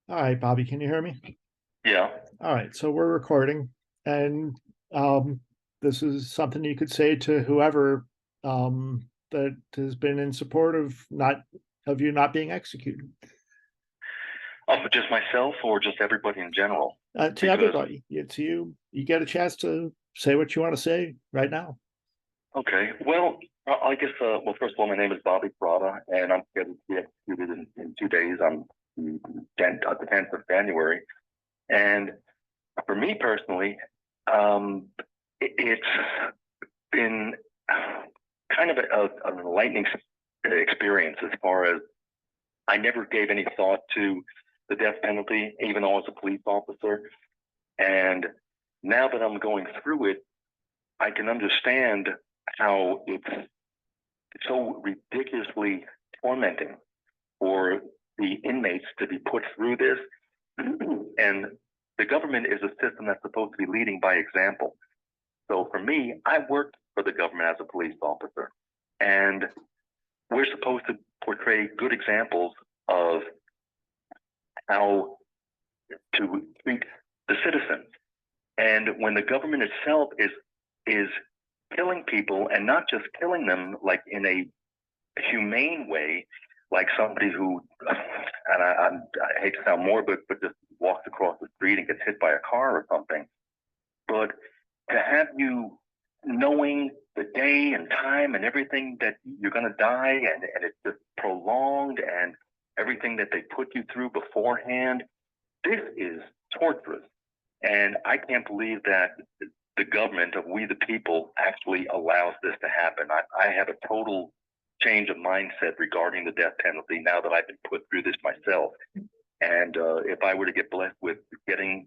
All right, Bobby, can you hear me? Yeah. All right, so we're recording, and this is something you could say to whoever that has been in support of you not being executed. For just myself or just everybody in general? To Because, everybody, it's you. You get a chance to say what you want to say right now. okay, well, I guess, well, first of all, my name is Bobby Fratta, and I'm scheduled to be executed in 2 days on the 10th of January. And for me personally, it's been kind of an enlightening experience as far as I never gave any thought to the death penalty, even though I was a police officer. And now that I'm going through it, I can understand how it's so ridiculously tormenting for the inmates to be put through this. And the government is a system that's supposed to be leading by example. So for me, I worked for the government as a police officer, and we're supposed to portray good examples of how to treat the citizens. And when the government itself is killing people, and not just killing them like in a humane way, like somebody who, and I hate to sound morbid, but just walks across the street and gets hit by a car or something. But to have you knowing the day and time and everything that you're going to die, and it's just prolonged, and everything that they put you through beforehand, this is torturous. And I can't believe that the government of we the people actually allows this to happen. I have a total change of mindset regarding the death penalty now that I've been put through this myself. And if I were to get blessed with getting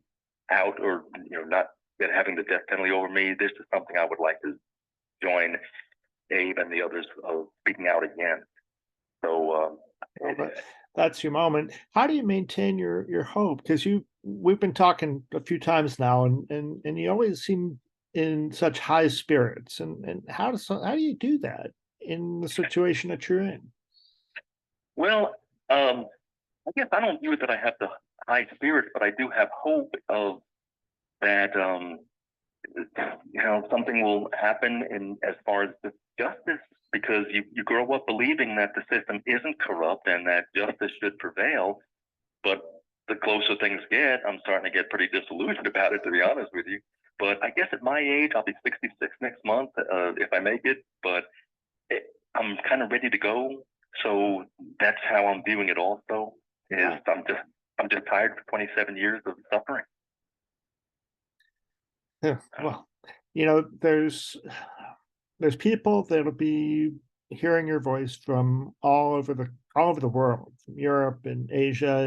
out, or not having the death penalty over me, this is something I would like to join Abe and the others speaking out again. So Well, that's your moment. How do you maintain your hope? Because we've been talking a few times now, and you always seem in such high spirits. And how do you do that in the situation that you're in? well, I guess I don't view it that I have the high spirits, but I do have hope of that. Something will happen in as far as the justice, because you grow up believing that the system isn't corrupt and that justice should prevail. But the closer things get, I'm starting to get pretty disillusioned about it, to be honest with you. But I guess at my age, I'll be 66 next month, if I make it. But it, I'm kind of ready to go. So that's how I'm viewing it. Also, is Yeah. I'm just tired for 27 years of suffering. Yeah. Well, there's people that'll be hearing your voice from all over the world, from Europe and Asia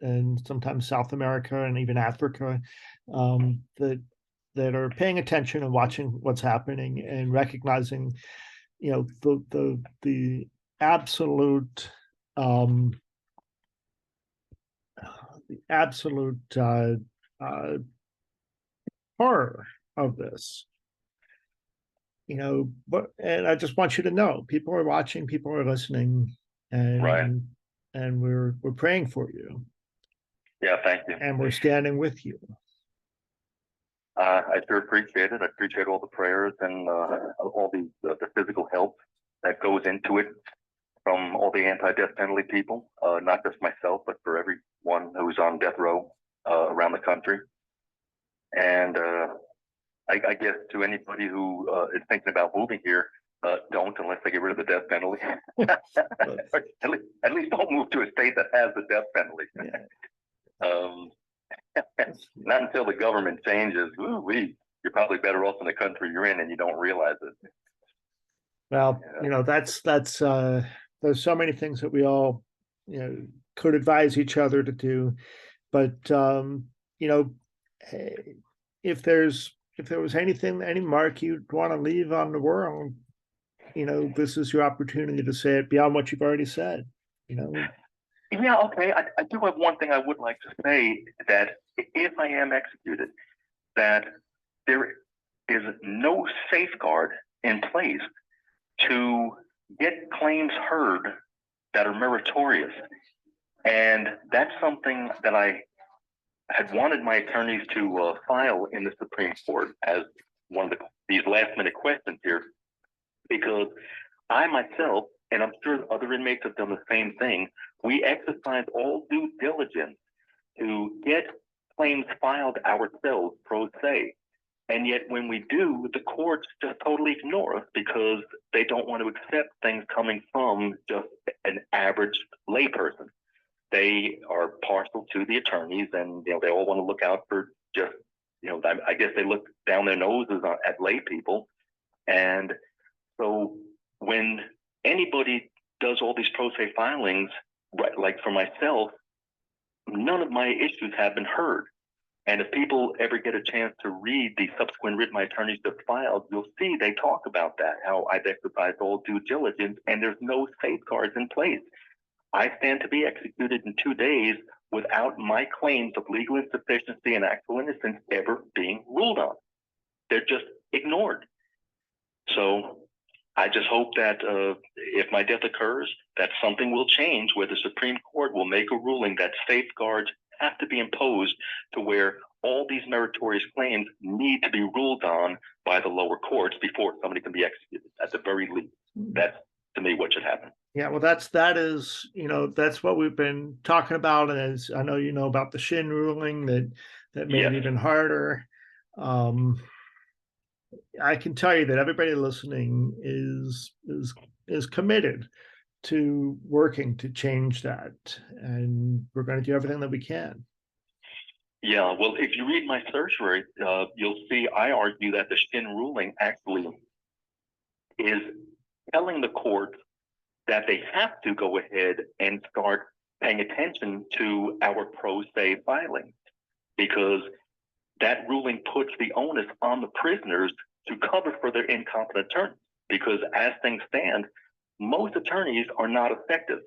and sometimes South America and even Africa, that are paying attention and watching what's happening and recognizing, the absolute um, the absolute uh, horror of this. But and I just want you to know, people are watching, people are listening, Right. and we're praying for you, Yeah. Thank you. and we're standing with you. I sure appreciate it. I appreciate all the prayers and all the physical help that goes into it from all the anti-death penalty people, not just myself, but for everyone who's on death row around the country. And I guess to anybody who is thinking about moving here, don't unless they get rid of the death penalty. But At least don't move to a state that has the death penalty. yeah, Um, Not until the government changes. You're probably better off in the country you're in, and you don't realize it. well, Yeah. there's so many things that we all could advise each other to do, but you know, if there was any mark you'd want to leave on the world, this is your opportunity to say it beyond what you've already said. You know, Yeah, okay. I do have one thing I would like to say, that if I am executed, that there is no safeguard in place to get claims heard that are meritorious. And that's something that I had wanted my attorneys to file in the Supreme Court as one of these last minute questions here, because I myself, and I'm sure other inmates have done the same thing, we exercise all due diligence to get claims filed ourselves pro se. And yet when we do, the courts just totally ignore us because they don't want to accept things coming from just an average layperson. They are partial to the attorneys, and they all want to look out for just I guess they look down their noses at lay people. And so when anybody does all these pro se filings, right, like for myself, none of my issues have been heard. And if people ever get a chance to read the subsequent writ my attorneys just filed, you'll see they talk about that, how I've exercised all due diligence and there's no safeguards in place. I stand to be executed in 2 days without my claims of legal insufficiency and actual innocence ever being ruled on. They're just ignored. So I just hope that if my death occurs, that something will change where the Supreme Court will make a ruling that safeguards have to be imposed to where all these meritorious claims need to be ruled on by the lower courts before somebody can be executed. At the very least, that's to me what should happen. Yeah, well, that's what we've been talking about, and as I know about the Shin ruling that made it even harder. I can tell you that everybody listening is committed to working to change that, and we're going to do everything that we can. Yeah, well, if you read my certiorari, you'll see I argue that the Shin ruling actually is telling the court that they have to go ahead and start paying attention to our pro se filings, because that ruling puts the onus on the prisoners to cover for their incompetent attorneys. Because as things stand, most attorneys are not effective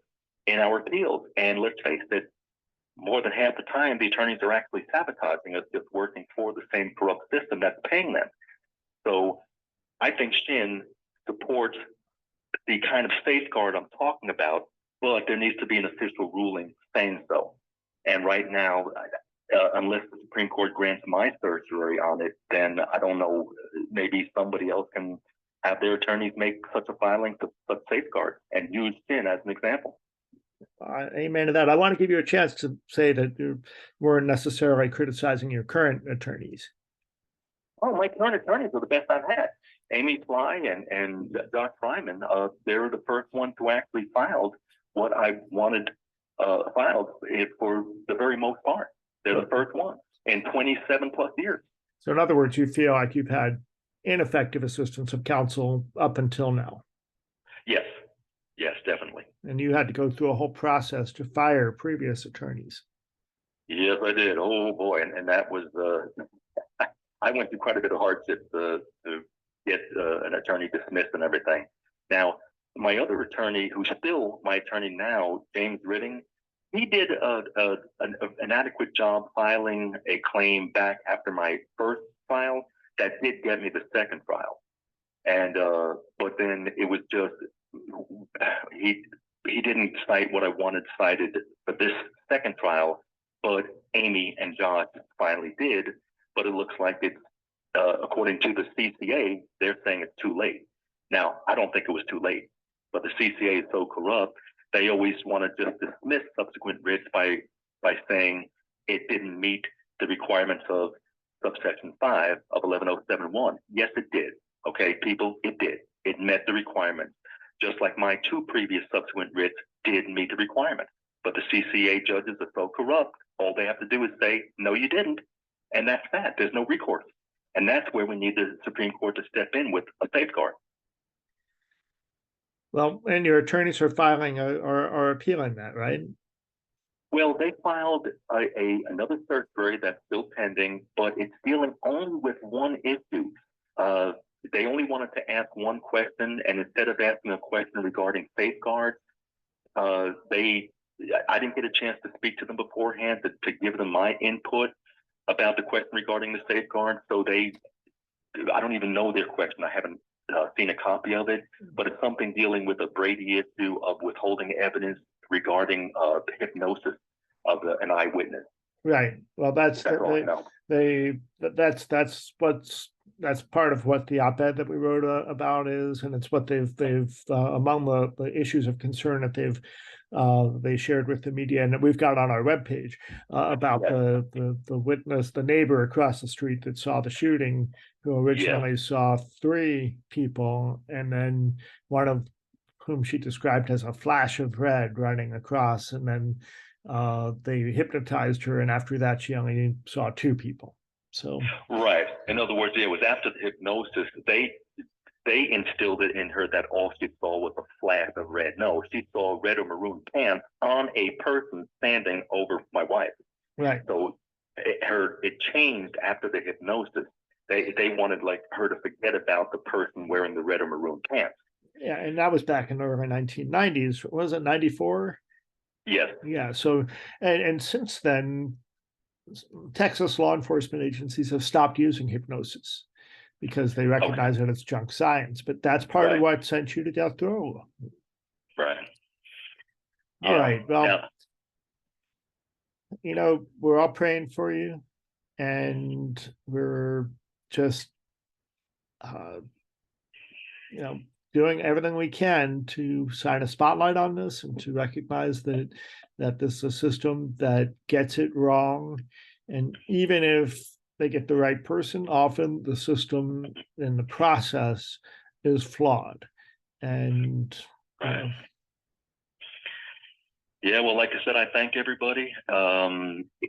in our appeals. And let's face it, more than half the time, the attorneys are actually sabotaging us, just working for the same corrupt system that's paying them. So I think Shin supports the kind of safeguard I'm talking about, but there needs to be an official ruling saying so. And right now, unless the Supreme Court grants my certiorari on it, then I don't know, maybe somebody else can have their attorneys make such a filing to such safeguard and use Shin as an example. Amen to that. I want to give you a chance to say that you weren't necessarily criticizing your current attorneys. Oh, my current attorneys are the best I've had. Amy Fly and Doc Fryman, they were the first ones who actually filed what I wanted filed for the very most part. They're the first ones in 27 plus years. So in other words, you feel like you've had ineffective assistance of counsel up until now? Yes, definitely. And you had to go through a whole process to fire previous attorneys. Yes, I did. Oh boy, and that was I went through quite a bit of hardship to get an attorney dismissed and everything. Now, my other attorney, who's still my attorney now, James Ridding, he did an adequate job filing a claim back after my first file that did get me the second file. And but then it was just he didn't cite what I wanted cited for this second trial, but Amy and Josh finally did. But it looks like it's according to the CCA, they're saying it's too late. Now, I don't think it was too late, but the CCA is so corrupt, they always want to just dismiss subsequent writs by saying it didn't meet the requirements of subsection 5 of 11071. Yes, it did. Okay, people, it did. It met the requirements. Just like my 2 previous subsequent writs did meet the requirements. But the CCA judges are so corrupt, all they have to do is say, no, you didn't. And that's that. There's no recourse. And that's where we need the Supreme Court to step in with a safeguard. Well, and your attorneys are filing are appealing that, right? Well, they filed another certiorari that's still pending, but it's dealing only with one issue. They only wanted to ask one question, and instead of asking a question regarding safeguards, I didn't get a chance to speak to them beforehand to give them my input about the question regarding the safeguard. So I don't even know their question. I haven't seen a copy of it, but it's something dealing with a Brady issue of withholding evidence regarding the hypnosis of an eyewitness. Right. Well, That's all I know. That's part of what the op-ed that we wrote about is, and it's what they've among the issues of concern that they shared with the media, and that we've got on our webpage about the witness, the neighbor across the street that saw the shooting, who originally saw 3 people, and then one of whom she described as a flash of red running across, and then they hypnotized her, and after that she only saw 2 people. So right, in other words, it was after the hypnosis they instilled it in her that all she saw was a flash of red. No, she saw red or maroon pants on a person standing over my wife. Right. So it changed after the hypnosis. They wanted like her to forget about the person wearing the red or maroon pants. Yeah, and that was back in the early 1990s. Was it 94? Yes. Yeah. So and since then, Texas law enforcement agencies have stopped using hypnosis because they recognize that it's junk science. But that's part of what sent you to death row. Right. All right. Well, you know, we're all praying for you, and we're just, you know, doing everything we can to shine a spotlight on this and to recognize that this is a system that gets it wrong. And even if they get the right person, often the system and the process is flawed. And yeah, well, like I said, I thank everybody.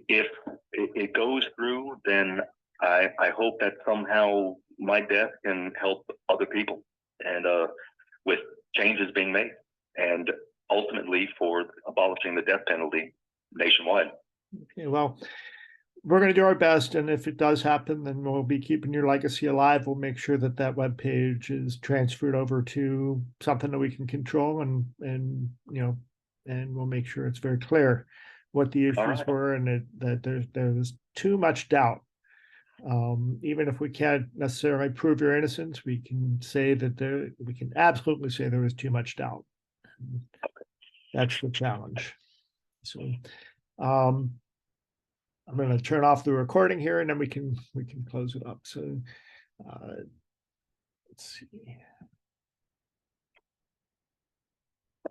If it goes through, then I hope that somehow my death can help other people, and with changes being made, and ultimately for abolishing the death penalty nationwide. Okay, well, we're going to do our best, and if it does happen, then we'll be keeping your legacy alive. We'll make sure that that webpage is transferred over to something that we can control, and you know, and we'll make sure it's very clear what the issues were, and that there was too much doubt. Even if we can't necessarily prove your innocence, we can say that we can absolutely say there was too much doubt. That's the challenge. So, I'm going to turn off the recording here, and then we can close it up. So, let's see.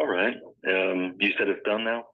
All right. You said it's done now?